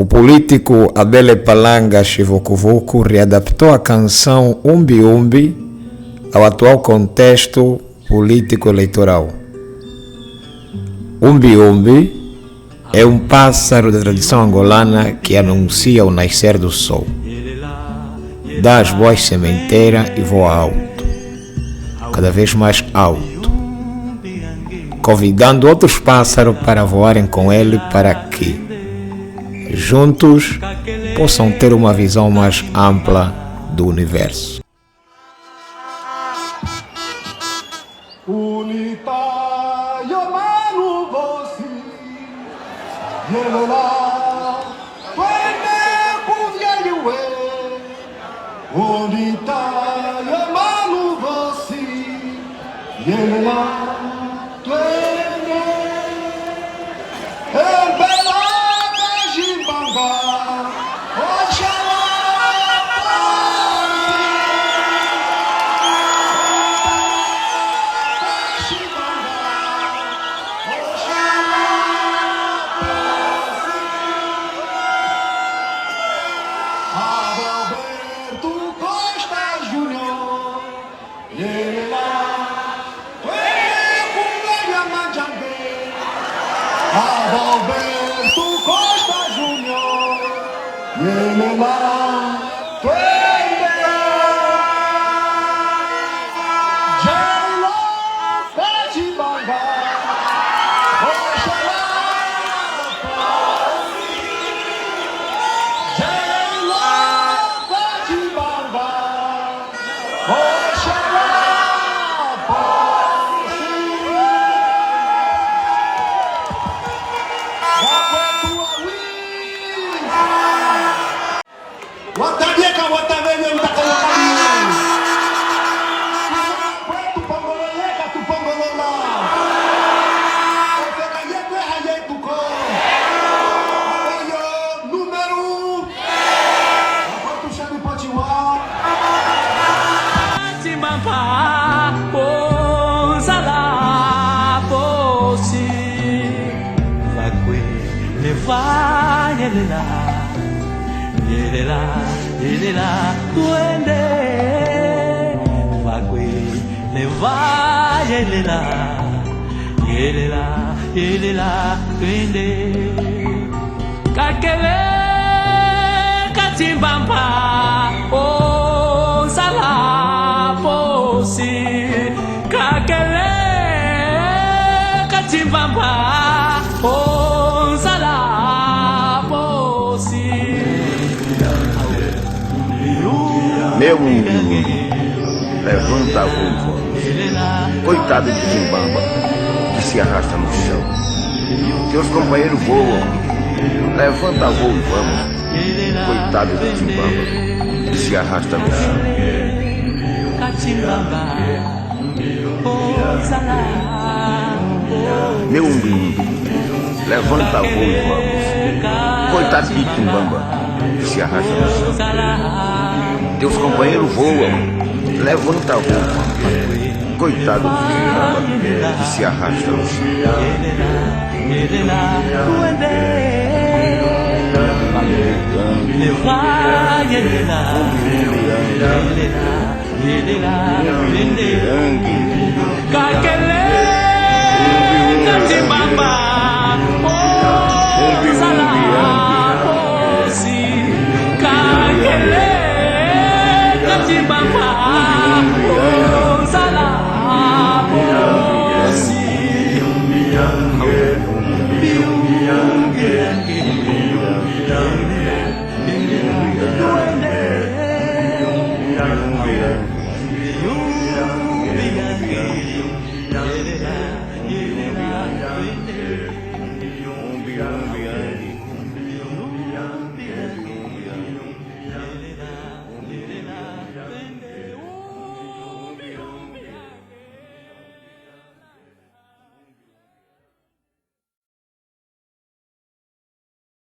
O político Abele Palanga Chivukuvuku readaptou a canção Umbi Umbi ao atual contexto político-eleitoral. Umbi Umbi é um pássaro da tradição angolana que anuncia o nascer do sol. Dá as voz sementeira e voa alto, cada vez mais alto, convidando outros pássaros para voarem com ele para que, juntos, possam ter uma visão mais ampla do universo. Adalberto Costa Júnior, ele lá, duende, vagüe, le va, duende, kakele, katimbamba, oh, sala, posi, kakele, katimbamba, oh, sala, posi. Meu mundo, levanta a vulva. Coitado de Zimbamba, que se arrasta no chão. Seus companheiros voam. Levanta a vulva, vamos. Coitado de Zimbamba, que se arrasta no chão. Meu mundo, levanta a vulva, vamos. Coitado de Zimbamba, que se arrasta no chão. Teus companheiros voam. Levanta a roupa, coitado do Zimbamba, que se arrasta no chão. Kakele, Zimbamba.